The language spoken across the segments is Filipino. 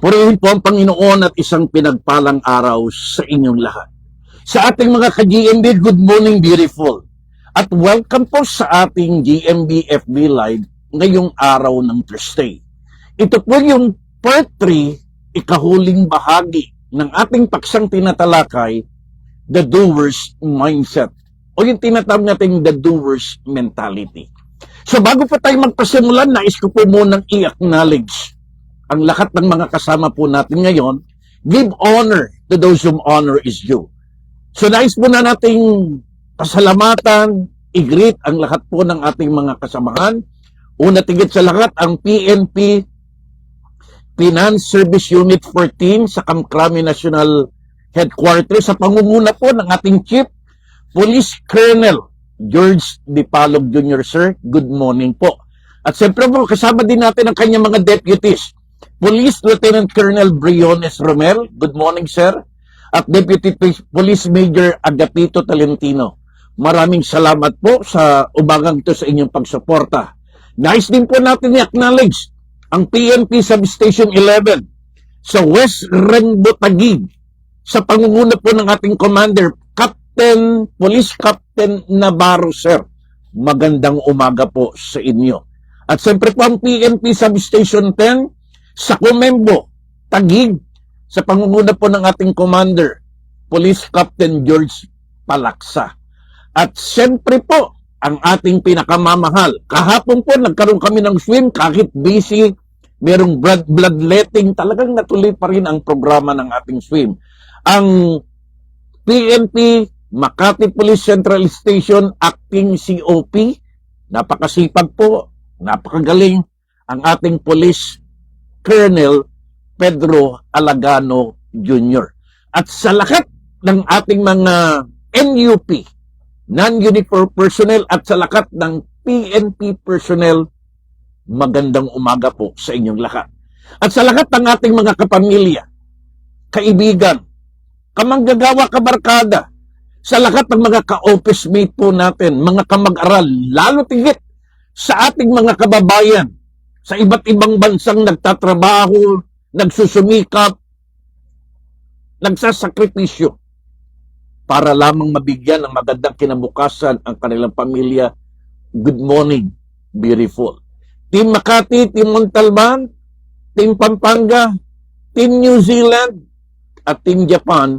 Purihin po ang Panginoon at isang pinagpalang araw sa inyong lahat. Sa ating mga ka-GMB, good morning beautiful. At welcome po sa ating GMB FB Live ngayong araw ng Thursday. Ito po yung part 3, ikahuling bahagi ng ating paksang tinatalakay, The Doer's Mindset, o yung tinatawag natin The Doer's Mentality. So bago pa tayo magpasimulan, nais ko po munang i-acknowledge ang lahat ng mga kasama po natin ngayon. Give honor to those whom honor is due. So nais po na nating pasalamatan, i-greet ang lahat po ng ating mga kasamahan. Una tigit sa lahat, ang PNP Finance Service Unit 14 sa Kamkrami National Headquarters sa pangunguna po ng ating Chief Police Colonel George Dipalog Jr. Sir, good morning po. At siyempre po, kasama din natin ang kanyang mga deputies. Police Lieutenant Colonel Briones Romel, good morning sir. At Deputy Police Major Agapito Talentino. Maraming salamat po sa umagang ito sa inyong pagsuporta. Nais din po natin i-acknowledge ang PNP Substation 11 sa West Renbo Taguig sa pangunguna po ng ating commander, Police Captain Navarro sir. Magandang umaga po sa inyo. At siyempre po ang PNP Substation 10 sa Comembo, Taguig, sa pangunguna po ng ating commander, Police Captain George Palaksa. At siyempre po, ang ating pinakamamahal. Kahapon po, nagkaroon kami ng swim, kahit busy, merong bloodletting, talagang natuloy pa rin ang programa ng ating swim. Ang PNP Makati Police Central Station Acting COP, napakasipag po, napakagaling, ang ating police Colonel Pedro Alagano Jr. At sa lahat ng ating mga NUP, non-uniform personnel, at sa lahat ng PNP personnel, magandang umaga po sa inyong lahat. At sa lahat ng ating mga kapamilya, kaibigan, kamanggagawa, kabarkada, sa lahat ng mga ka-office mate po natin, mga kamag-aral, lalo tigit sa ating mga kababayan, sa iba't ibang bansang nagtatrabaho, nagsusumikap, nagsasakripisyo para lamang mabigyan ng magandang kinabukasan ang kanilang pamilya. Good morning, beautiful. Team Makati, Team Montalban, Team Pampanga, Team New Zealand, at Team Japan,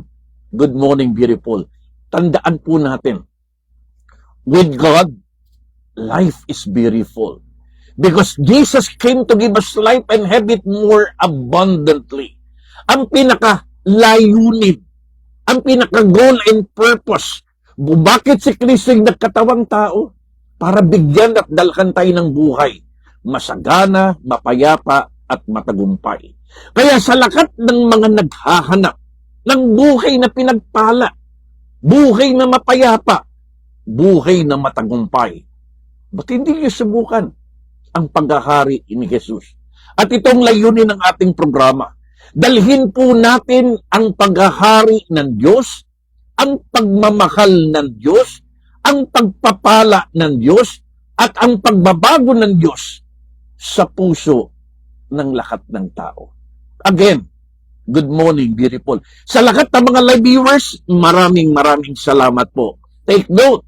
good morning, beautiful. Tandaan po natin, with God, life is beautiful. Because Jesus came to give us life and have it more abundantly. Ang pinaka-layunin, ang pinaka-goal and purpose, bakit si Kristo yung nagkatawang tao? Para bigyan at dalhan tayo ng buhay, masagana, mapayapa, at matagumpay. Kaya sa lahat ng mga naghahanap ng buhay na pinagpala, buhay na mapayapa, buhay na matagumpay, ba't hindi niyo subukan ang paghahari ni Jesus? At itong layunin ng ating programa. Dalhin po natin ang paghahari ng Diyos, ang pagmamahal ng Diyos, ang pagpapala ng Diyos, at ang pagbabago ng Diyos sa puso ng lahat ng tao. Again, good morning, beautiful. Sa lahat ng mga live viewers, maraming salamat po. Take note,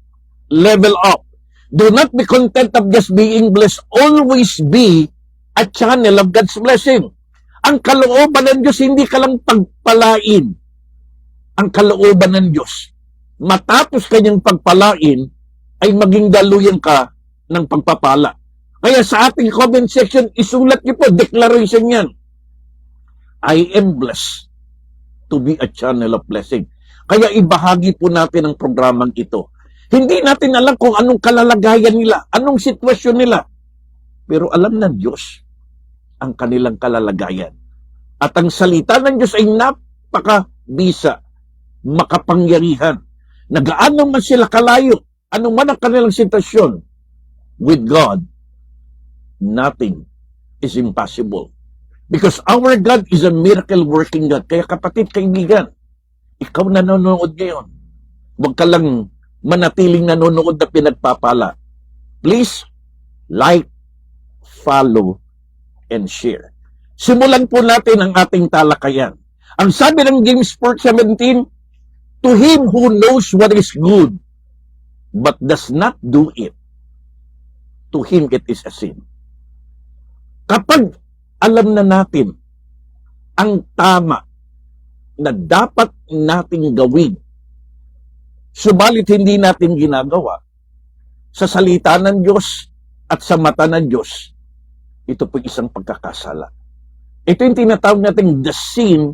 level up. Do not be content of just being blessed. Always be a channel of God's blessing. Ang kalooban ng Diyos, hindi ka lang pagpalain. Ang kalooban ng Diyos, matapos kanyang pagpalain, ay maging daluyan ka ng pagpapala. Kaya sa ating comment section, isulat niyo po, declaration yan. I am blessed to be a channel of blessing. Kaya ibahagi po natin ang programang ito. Hindi natin alam kung anong kalalagayan nila, anong sitwasyon nila. Pero alam ng Diyos ang kanilang kalalagayan. At ang salita ng Diyos ay napakabisa, makapangyarihan. Nagaano man sila kalayo, anong man ang kanilang sitwasyon, with God, nothing is impossible. Because our God is a miracle-working God. Kaya kapatid, kaibigan, ikaw nanonood ngayon, huwag ka lang manatiling nanonood na pinagpapala. Please, like, follow, and share. Simulan po natin ang ating talakayan. Ang sabi ng James 4:17, to him who knows what is good, but does not do it, to him it is a sin. Kapag alam na natin ang tama na dapat nating gawin, subalit hindi natin ginagawa, sa salita ng Diyos at sa mata ng Diyos, ito po isang pagkakasala. Ito yung tinatawag natin the sin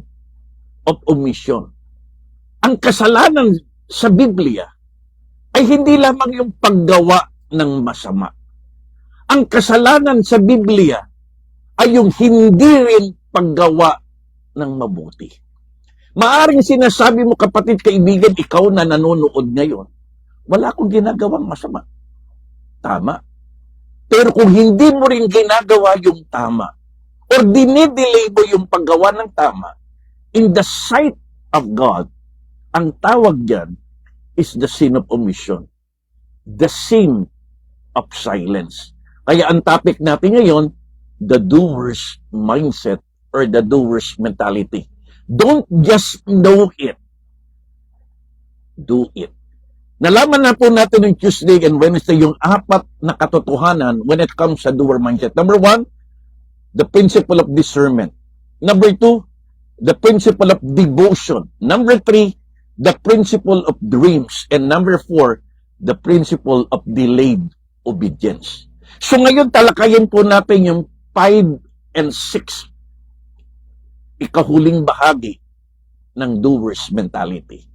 of omission. Ang kasalanan sa Biblia ay hindi lamang yung paggawa ng masama. Ang kasalanan sa Biblia ay yung hindi rin paggawa ng mabuti. Maaring sinasabi mo, kapatid, kaibigan, ikaw na nanonood ngayon, wala akong ginagawang masama. Tama. Pero kung hindi mo rin ginagawa yung tama, or dinidelay mo yung paggawa ng tama, in the sight of God, ang tawag dyan is the sin of omission. The sin of silence. Kaya ang topic natin ngayon, the doer's mindset or the doer's mentality. Don't just know it. Do it. Nalaman na po natin yung Tuesday and Wednesday yung 4 na katotohanan when it comes sa doer mindset. Number 1, the principle of discernment. Number 2, the principle of devotion. Number 3, the principle of dreams. And number 4, the principle of delayed obedience. So ngayon talakayin po natin yung 5 and 6, ikahuling bahagi ng doer's mentality.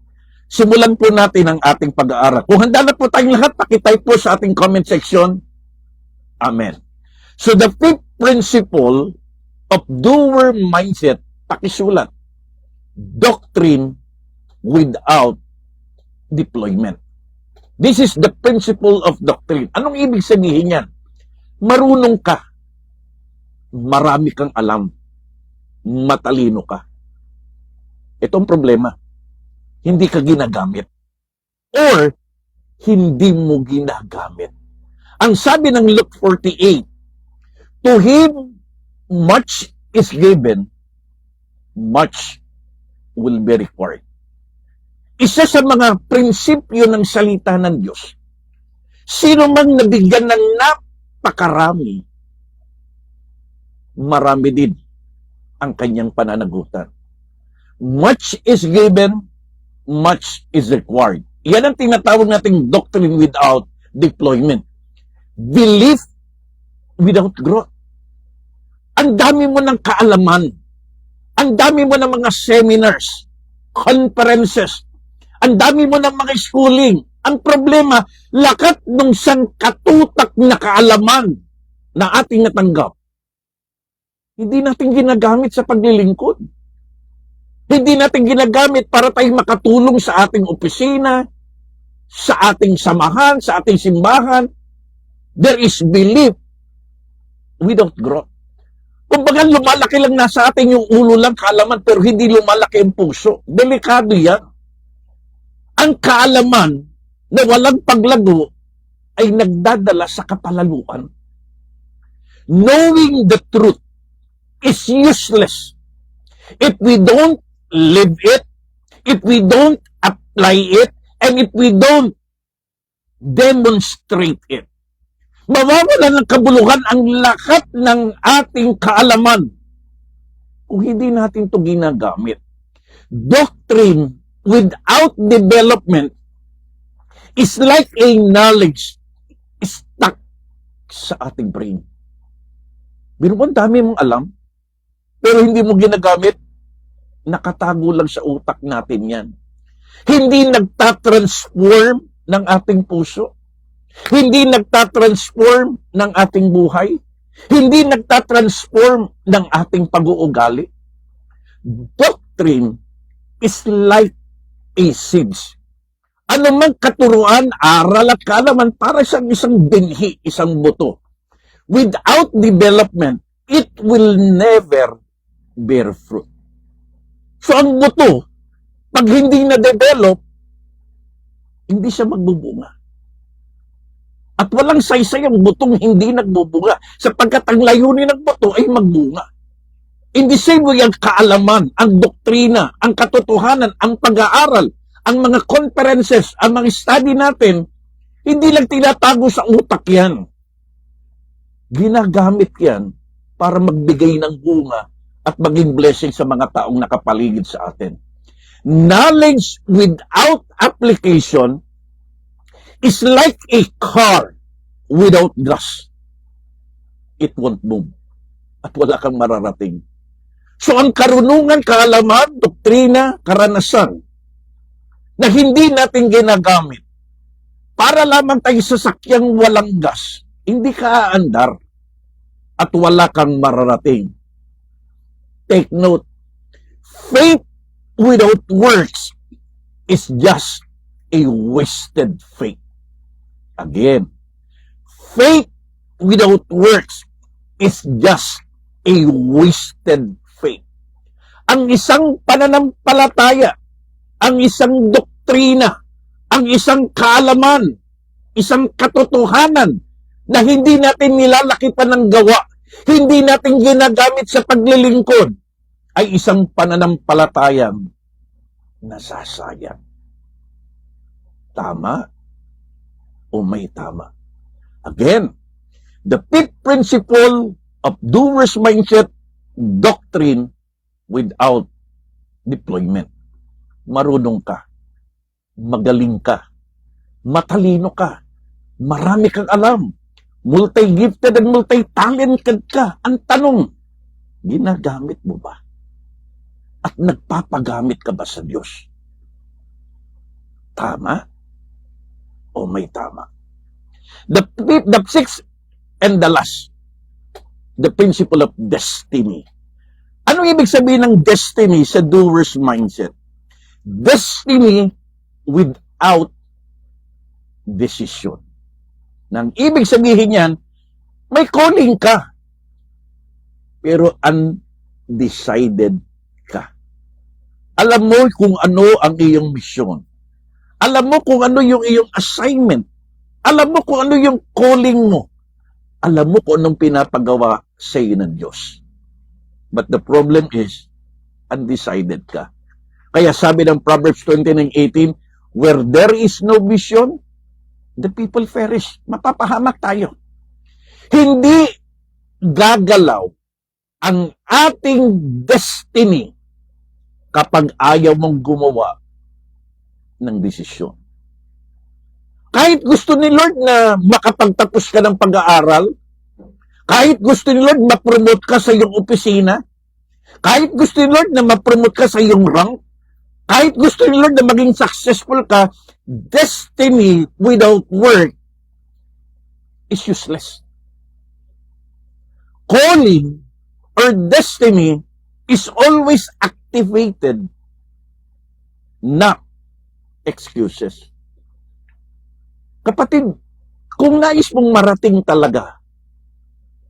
Simulan po natin ang ating pag-aaral. Kung handa na po tayong lahat, pakitype po sa ating comment section. Amen. So the 5th principle of doer mindset, pakisulat, doctrine without deployment. This is the principle of doctrine. Anong ibig sabihin yan? Marunong ka, marami kang alam, matalino ka. Itong problema, hindi ka ginagamit or hindi mo ginagamit. Ang sabi ng Luke 48, to him much is given, much will be required. Isa sa mga prinsipyo ng salita ng Diyos, sino mang nabigyan ng napakarami, marami din ang kanyang pananagutan. Much is given, much is required. Yan ang tinatawag nating doctrine without deployment. Belief without growth. Ang dami mo ng kaalaman. Ang dami mo ng mga seminars, conferences. Ang dami mo ng mga schooling. Ang problema, lakat ng sangkatutak na kaalaman na ating natanggap, hindi natin ginagamit sa paglilingkod. Hindi natin ginagamit para tayo makatulong sa ating opisina, sa ating samahan, sa ating simbahan. There is belief without growth. Kumbaga, lumalaki lang nasa atin yung ulo lang, kaalaman, pero hindi lumalaki ang puso. Delikado yan. Ang kaalaman na walang paglago ay nagdadala sa kapalaluan. Knowing the truth is useless if we don't live it, if we don't apply it, and if we don't demonstrate it. Mawawala ng kabuluhan ang lahat ng ating kaalaman kung hindi natin ito ginagamit. Doctrine without development is like a knowledge stuck sa ating brain. Pero ang dami mong alam, pero hindi mo ginagamit, nakatago lang sa utak natin yan. Hindi nagtatransform ng ating puso. Hindi nagtatransform ng ating buhay. Hindi nagtatransform ng ating pag-uugali. Doctrine is like a seeds. Ano mang katuruan, aral at kaalaman, para siyang isang binhi, isang buto. Without development, it will never bear fruit. So ang buto, pag hindi na-develop, hindi siya magbubunga. At walang saysay ang butong hindi nagbubunga sapagkat ang layunin ng buto ay magbunga. In the same way, ang kaalaman, ang doktrina, ang katotohanan, ang pag-aaral, ang mga conferences, ang mga study natin, hindi lang tinatago sa utak yan. Ginagamit yan para magbigay ng bunga at maging blessing sa mga taong nakapaligid sa atin. Knowledge without application is like a car without gas. It won't move. At wala kang mararating. So ang karunungan, kaalaman, doktrina, karanasan na hindi natin ginagamit para lamang tayo sa sakyang walang gas, hindi ka aandar at wala kang mararating. Take note, faith without works is just a wasted faith. Again, faith without works is just a wasted faith. Ang isang pananampalataya, ang isang doktrina, ang isang kaalaman, isang katotohanan na hindi natin nilalakitan ng gawa, hindi natin ginagamit sa paglilingkod, ay isang pananampalatayang nasasayang. Tama o may tama? Again, the fifth principle of doer's mindset, doctrine without deployment. Marunong ka, magaling ka, matalino ka, marami kang alam, multi-gifted and multi-talented ka. Ang tanong, ginagamit mo ba? At nagpapagamit ka ba sa Diyos? Tama o may tama? The sixth and the last, the principle of destiny. Ano ibig sabihin ng destiny sa doer's mindset? Destiny without decision. Nang ibig sabihin yan, may calling ka, pero undecided ka. Alam mo kung ano ang iyong misyon. Alam mo kung ano yung iyong assignment. Alam mo kung ano yung calling mo. Alam mo kung anong pinapagawa sa iyo ng Diyos. But the problem is, undecided ka. Kaya sabi ng Proverbs 29:18, where there is no vision, the people perish. Mapapahamak tayo. Hindi gagalaw ang ating destiny kapag ayaw mong gumawa ng desisyon. Kahit gusto ni Lord na makapagtapos ka ng pag-aaral, kahit gusto ni Lord ma-promote ka sa iyong opisina, kahit gusto ni Lord na ma-promote ka sa iyong rank, kahit gusto ni Lord na maging successful ka, destiny without work is useless. Calling or destiny is always activated, not excuses. Kapatid, kung nais mong marating talaga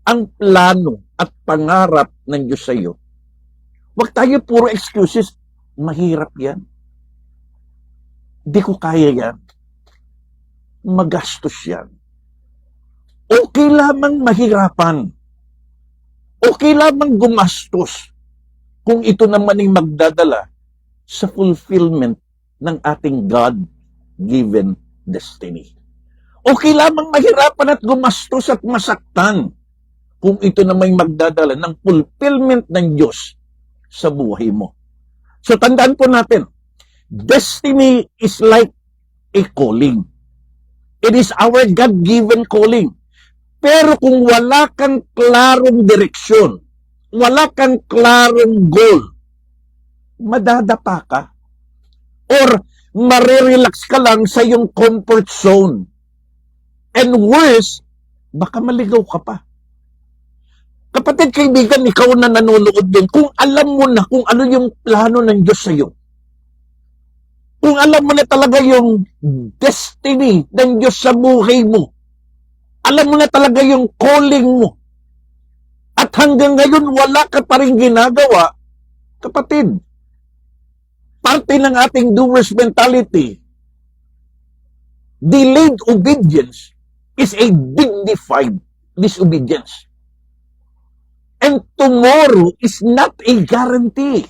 ang plano at pangarap ng Diyos sa iyo, huwag tayo puro excuses. Mahirap yan. Di ko kaya yan. Magastos yan. Okay lamang mahirapan. Okay lamang gumastos kung ito naman ay magdadala sa fulfillment ng ating God-given destiny. Okay lamang mahirapan at gumastos at masaktan kung ito naman ay magdadala ng fulfillment ng Diyos sa buhay mo. So tandaan po natin, destiny is like a calling. It is our God-given calling. Pero kung wala kang klarong direksyon, wala kang klarong goal, madadapa ka. Or marirelax ka lang sa iyong comfort zone. And worse, baka maligaw ka pa. Kapatid, kaibigan, ikaw na nanonood din, kung alam mo na kung ano yung plano ng Diyos sa iyo, kung alam mo na talaga yung destiny ng Diyos sa buhay mo, alam mo na talaga yung calling mo, at hanggang ngayon wala ka pa rin ginagawa, kapatid, parte ng ating doer's mentality, delayed obedience is a dignified disobedience. And tomorrow is not a guarantee.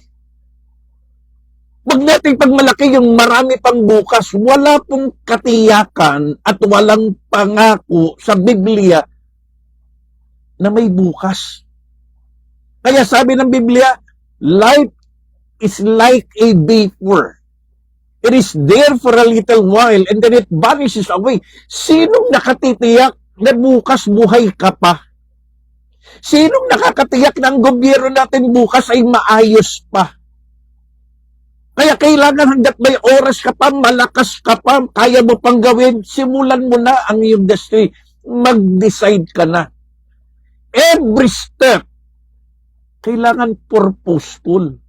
Huwag natin pagmalaki yung marami pang bukas. Wala pong katiyakan at walang pangako sa Biblia na may bukas. Kaya sabi ng Biblia, life is like a vapor. It is there for a little while and then it vanishes away. Sinong nakatitiyak na bukas buhay ka pa? Sinong nakakatiyak na ang gobyerno natin bukas ay maayos pa? Kaya kailangan hanggat may oras ka pa, malakas ka pa, kaya mo pang gawin, simulan mo na ang iyong destiny. Mag-decide ka na. Every step, kailangan purposeful.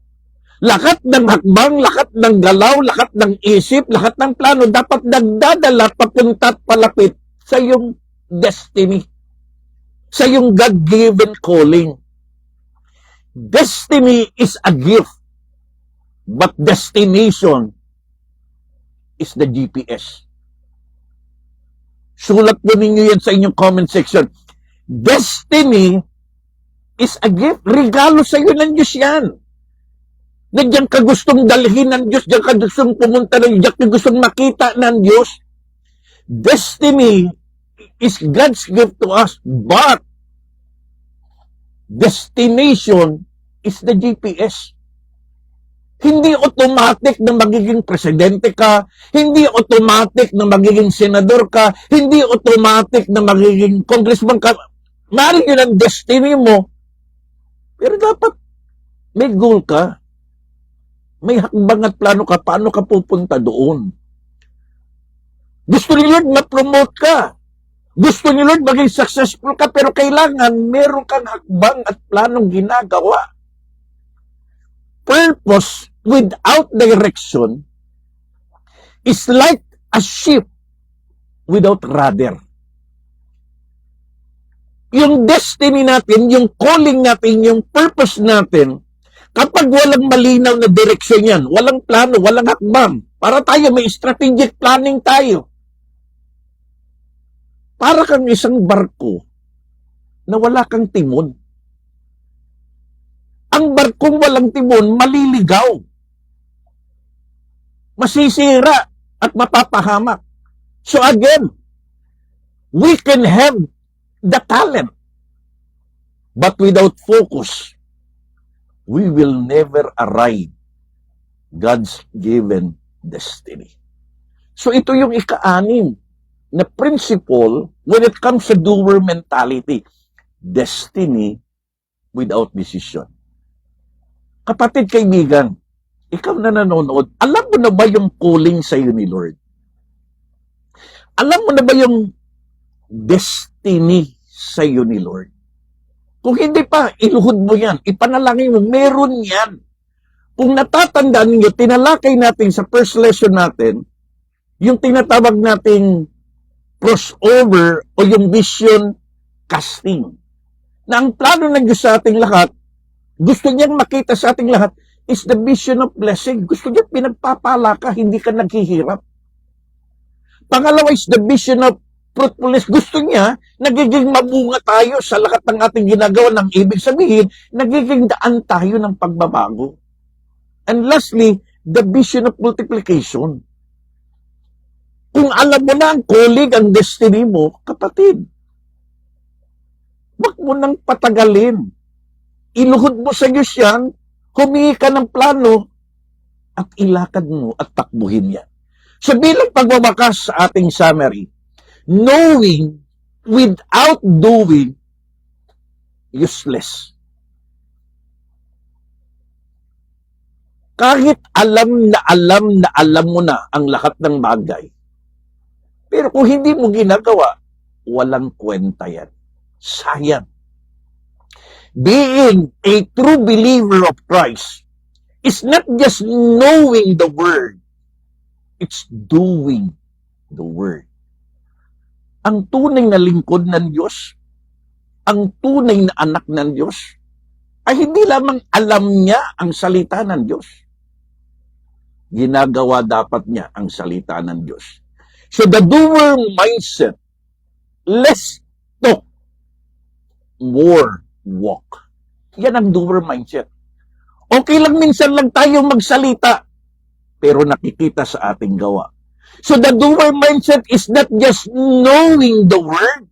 Lahat ng hakbang, lahat ng galaw, lahat ng isip, lahat ng plano, dapat nagdadala papunta at palapit sa iyong destiny. Sa iyong God-given calling. Destiny is a gift. But destination is the GPS. Sulat po ninyo yan sa inyong comment section. Destiny is a gift. Regalo sa iyo ng Diyos yan. Na diyan ka gustong dalhin ng Diyos, diyan ka gustong pumunta ng Diyos, diyan ka gustong makita ng Diyos. Destiny is God's gift to us, but destination is the GPS. Hindi automatic na magiging presidente ka, hindi automatic na magiging senador ka, hindi automatic na magiging congressman ka. Maaaring yun ang destiny mo. Pero dapat may goal ka. May hakbang at plano ka, paano ka pupunta doon. Gusto ni Lord ma-promote ka. Gusto ni Lord maging successful ka, pero kailangan meron kang hakbang at planong ginagawa. Purpose without direction is like a ship without rudder. Yung destiny natin, yung calling natin, yung purpose natin, kapag walang malinaw na direksyon yan, walang plano, walang hakbang, para tayo may strategic planning tayo. Para kang isang barko na wala kang timon. Ang barkong walang timon, maliligaw. Masisira at mapapahamak. So again, we can have the talent, but without focus, we will never arrive God's given destiny. So ito yung ika-anim na principle when it comes to doer mentality. Destiny without decision. Kapatid, kaibigan, ikaw na nanonood, alam mo na ba yung calling sa iyo ni Lord? Alam mo na ba yung destiny sa iyo ni Lord? Kung hindi pa, iluhod mo yan, ipanalangin mo, meron yan. Kung natatandaan ninyo, tinalakay natin sa first lesson natin, yung tinatawag nating crossover o yung vision casting. Na ang plano ng Diyos sa ating lahat, gusto niyang makita sa ating lahat is the vision of blessing. Gusto niya pinagpapala ka, hindi ka naghihirap. Pangalawa is the vision of fruitfulness. Gusto niya, nagiging mabunga tayo sa lahat ng ating ginagawa, ng ibig sabihin, nagiging daan tayo ng pagbabago. And lastly, the vision of multiplication. Kung alam mo na ang calling, ang destiny mo, kapatid, wag mo nang patagalin. Iluhod mo sa Diyos yan, humingi ka ng plano, at ilakad mo at takbuhin yan. So bilang pagbabakas sa ating summary, knowing without doing, useless. Kahit alam na alam mo na ang lahat ng bagay, pero kung hindi mo ginagawa, walang kwenta yan. Sayang. Being a true believer of Christ is not just knowing the Word, it's doing the Word. Ang tunay na lingkod ng Diyos, ang tunay na anak ng Diyos, ay hindi lamang alam niya ang salita ng Diyos. Ginagawa dapat niya ang salita ng Diyos. So the doer mindset, less talk, more walk. Yan ang doer mindset. Okay lang minsan lang tayo magsalita, pero nakikita sa ating gawa. So the doer mindset is not just knowing the word,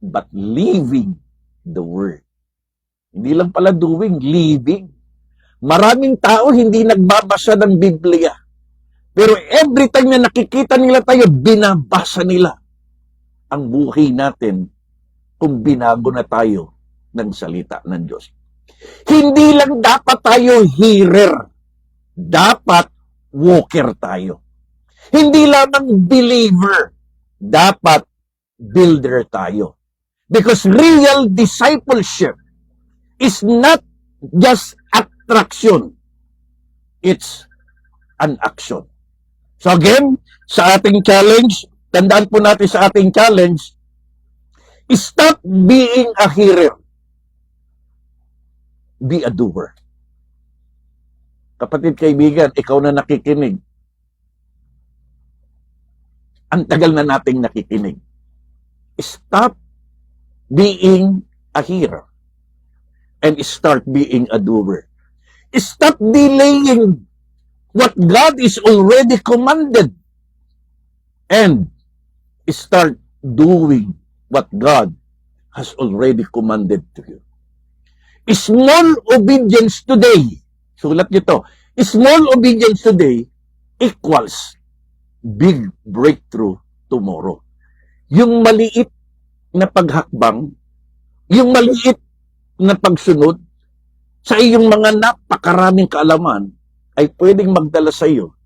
but living the word. Hindi lang pala doing, living. Maraming tao hindi nagbabasa ng Biblia. Pero every time na nakikita nila tayo, binabasa nila ang buhay natin kung binago na tayo ng salita ng Diyos. Hindi lang dapat tayo hearer, dapat walker tayo. Hindi lamang believer, dapat builder tayo. Because real discipleship is not just attraction, it's an action. So again, sa ating challenge, tandaan po natin sa ating challenge, stop being a hearer. Be a doer. Kapatid, kaibigan, ikaw na nakikinig. Ang tagal na nating nakikinig. Stop being a hearer and start being a doer. Stop delaying what God is already commanded and start doing what God has already commanded to you. Small obedience today, sulat nyo to, small obedience today equals big breakthrough tomorrow. Yung maliit na paghakbang, yung maliit na pagsunod sa iyong mga napakaraming kaalaman ay pwedeng magdala sa iyo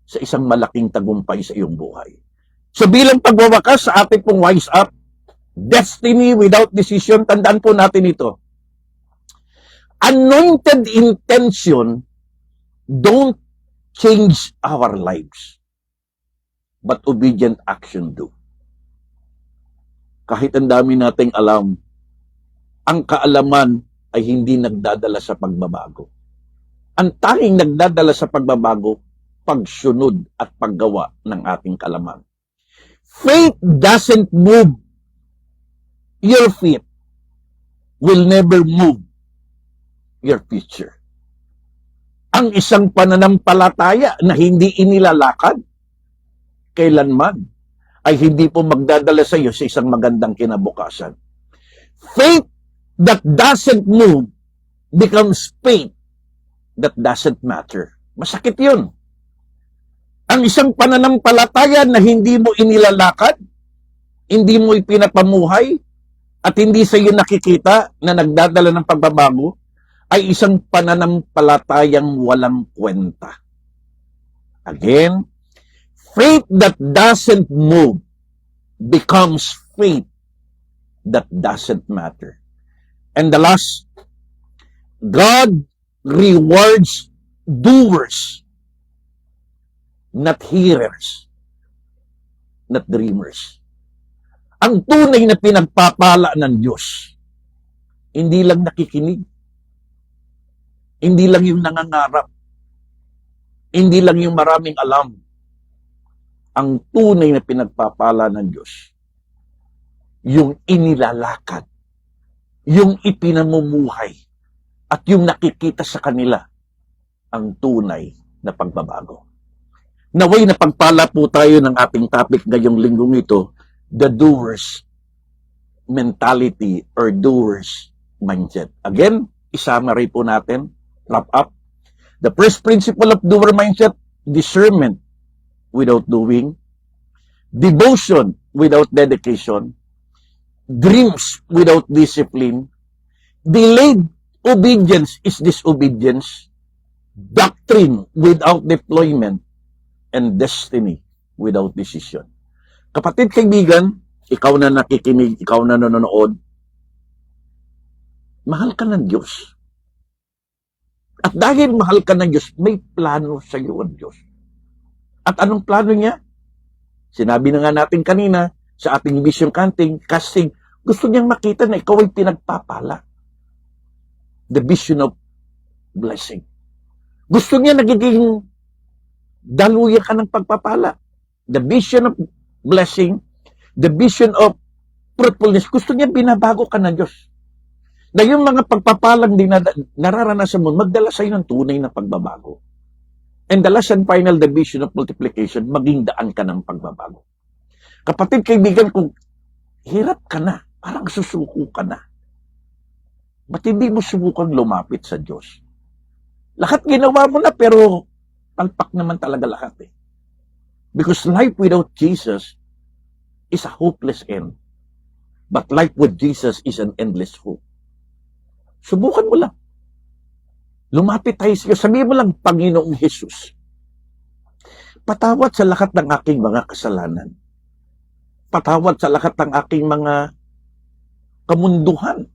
sa isang malaking tagumpay sa iyong buhay. So bilang pagwawakas sa ating pong Wise Up, Destiny Without Decision, tandaan po natin ito. Anointed intention don't change our lives, but obedient action do. Kahit ang dami nating alam, ang kaalaman ay hindi nagdadala sa pagbabago. Ang tanging nagdadala sa pagbabago, pagsunod at paggawa ng ating kaalaman. Faith doesn't move your feet, will never move your future. Ang isang pananampalataya na hindi inilalakad, kailanman, ay hindi po magdadala sa iyo sa isang magandang kinabukasan. Faith that doesn't move becomes faith that doesn't matter. Masakit yun. Ang isang pananampalataya na hindi mo inilalakad, hindi mo ipinapamuhay, at hindi sa iyo nakikita na nagdadala ng pagbabago, ay isang pananampalatayang walang kwenta. Again, faith that doesn't move becomes faith that doesn't matter. And the last, God rewards doers, not hearers, not dreamers. Ang tunay na pinagpapala ng Diyos, hindi lang nakikinig, hindi lang yung nangangarap, hindi lang yung maraming alam. Ang tunay na pinagpapala ng Diyos, yung inilalakad, yung ipinamumuhay, at yung nakikita sa kanila ang tunay na pagbabago. Naway na pagpala po tayo ng ating topic ngayong linggong ito, the doer's mentality or doer's mindset. Again, isummary po natin, wrap up. The first principle of doer mindset, discernment without doing, devotion without dedication, dreams without discipline, delayed obedience is disobedience, doctrine without deployment, and destiny without decision. Kapatid, kaibigan, ikaw na nakikinig, ikaw na nanonood, mahal ka ng Diyos. At dahil mahal ka ng Diyos, may plano sa iyo ang Diyos. At anong plano niya? Sinabi na nga natin kanina sa ating vision casting, gusto niyang makita na ikaw ay pinagpapala. The vision of blessing. Gusto niya nagiging daluyan ka ng pagpapala. The vision of blessing, the vision of fruitfulness. Gusto niya binabago ka ng Diyos. Na yung mga pagpapalang din na nararanasan mo, magdala sa'yo ng tunay na pagbabago. And the last and final division of multiplication, maging daan ka ng pagbabago. Kapatid, kaibigan, kung hirap ka na, parang susuko ka na, ba't hindi mo subukang lumapit sa Diyos? Lahat ginawa mo na, pero palpak naman talaga lahat eh. Because life without Jesus is a hopeless end. But life with Jesus is an endless hope. Subukan mo lang. Lumapit tayo sa iyo. Sabihin mo lang, Panginoong Jesus, patawad sa lahat ng aking mga kasalanan. Patawad sa lahat ng aking mga kamunduhan,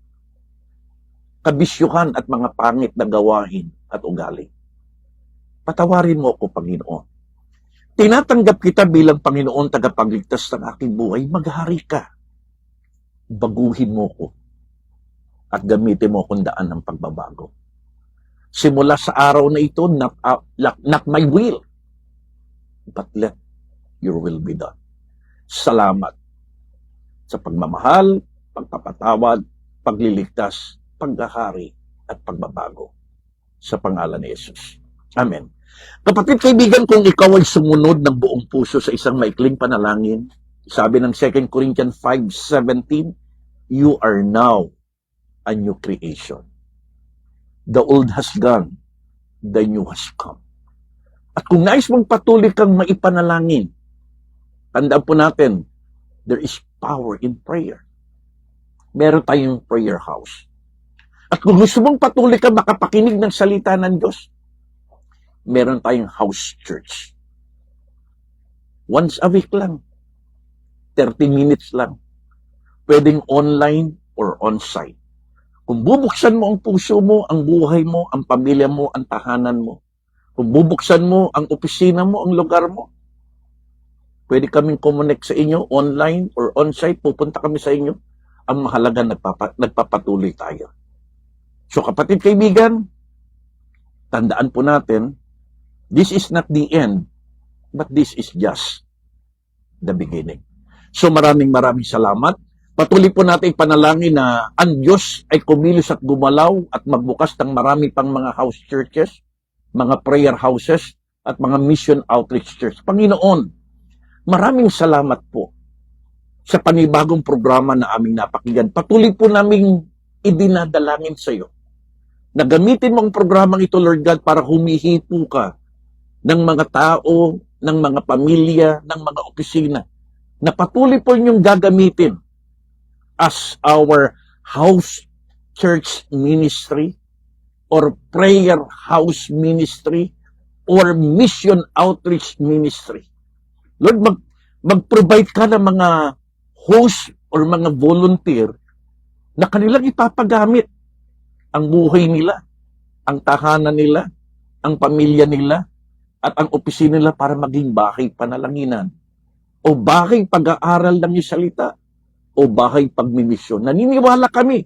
kabisyuhan at mga pangit na gawain at ugali. Patawarin mo ako, Panginoon. Tinatanggap kita bilang Panginoon tagapagligtas ng aking buhay. Maghari ka. Baguhin mo ko at gamitin mo akong daan ng pagbabago. Simula sa araw na ito, not my will, but let your will be done. Salamat sa pagmamahal, pagpapatawad, pagliligtas, paghahari, at pagbabago. Sa pangalan ni Jesus. Amen. Kapatid, kaibigan, kung ikaw ay sumunod ng buong puso sa isang maikling panalangin, sabi ng 2 Corinthians 5:17, you are now a new creation. The old has gone, the new has come. At kung nais mong patuloy kang maipanalangin, tandaan po natin, there is power in prayer. Meron tayong prayer house. At kung gusto mong patuloy kang makapakinig ng salita ng Diyos, meron tayong house church. Once a week lang. 30 minutes lang. Pwedeng online or on-site. Kung bubuksan mo ang puso mo, ang buhay mo, ang pamilya mo, ang tahanan mo, kung bubuksan mo ang opisina mo, ang lugar mo, pwede kaming connect sa inyo, online or on-site, pupunta kami sa inyo. Ang mahalaga, nagpapatuloy tayo. So kapatid, kaibigan, tandaan po natin, this is not the end, but this is just the beginning. So maraming salamat. Patuloy po natin panalangin na ang Diyos ay kumilos at gumalaw at magbukas ng marami pang mga house churches, mga prayer houses, at mga mission outreach church. Panginoon, maraming salamat po sa panibagong programa na aming napakinggan. Patuloy po naming idinadalangin sa iyo na gamitin mo ang programang ito, Lord God, para humihipo ka ng mga tao, ng mga pamilya, ng mga opisina, na patuloy po niyong gagamitin as our house church ministry or prayer house ministry or mission outreach ministry. Lord, mag-provide ka ng mga host or mga volunteer na kanilang ipapagamit ang buhay nila, ang tahanan nila, ang pamilya nila, at ang opisina nila para maging bahay panalanginan o bahay pag-aaral ng iyong salita o bahay pagmimisyon. Naniniwala kami,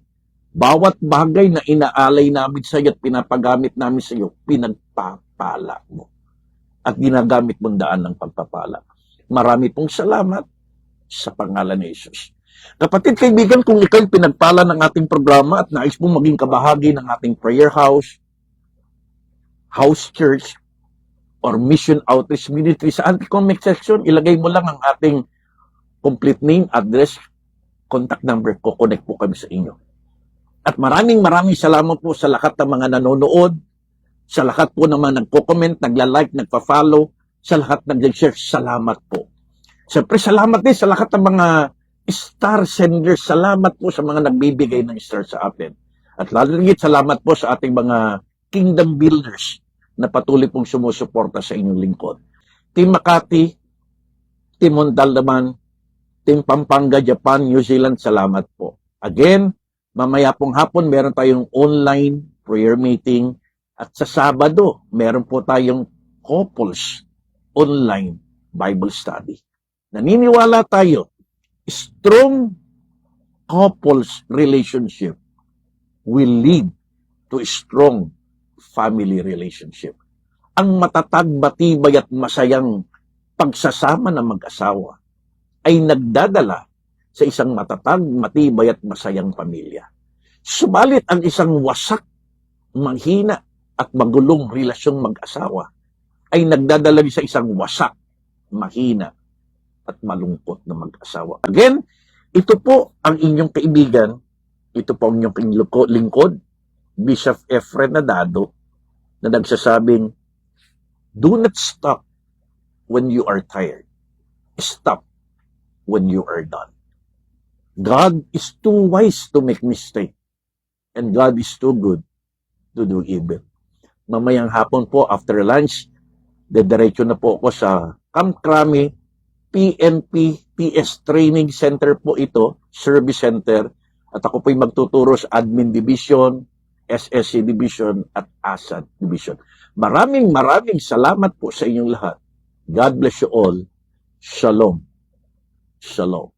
bawat bagay na inaalay namin sa iyo at pinapagamit namin sa iyo, pinagpapala mo. At ginagamit mong daan ng pagpapala. Marami pong salamat sa pangalan ni Jesus. Kapatid, kaibigan, kung ikaw pinagpala ng ating programa at nais mong maging kabahagi ng ating prayer house, house church, or mission outreach ministry, sa ating comment section, ilagay mo lang ang ating complete name, address, contact number ko, connect po kami sa inyo. At maraming salamat po sa lahat ng mga nanonood, sa lahat po ng mga nagko-comment, nagla-like, nagpa-follow, sa lahat ng nag-share, salamat po. Siyempre, salamat din sa lahat ng mga star senders, salamat po sa mga nagbibigay ng star sa atin. At lalo rin salamat po sa ating mga kingdom builders na patuloy pong sumusuporta sa inyong lingkod. Team Makati, Team Mondaldaman, Team Pampanga, Japan, New Zealand, salamat po. Again, mamaya pong hapon, meron tayong online prayer meeting. At sa Sabado, meron po tayong couples online Bible study. Naniniwala tayo, strong couples relationship will lead to a strong family relationship. Ang matatag, matibay at masayang pagsasama ng mag-asawa ay nagdadala sa isang matatag, matibay at masayang pamilya. Subalit ang isang wasak, manghina at magulong relasyong mag-asawa ay nagdadala sa isang wasak, mahina at malungkot na mag-asawa. Again, ito po ang inyong kaibigan, ito po ang inyong lingkod, Bishop Efren Nadado, na nagsasabing, do not stop when you are tired. Stop when you are done. God is too wise to make mistake. And God is too good to do evil. Mamayang hapon po, after lunch, dediretso na po ako sa Camp Crame PNP PS Training Center po ito, Service Center. At ako po'y magtuturo sa Admin Division, SSC Division at ASAD Division. Maraming salamat po sa inyong lahat. God bless you all. Shalom. Shalom.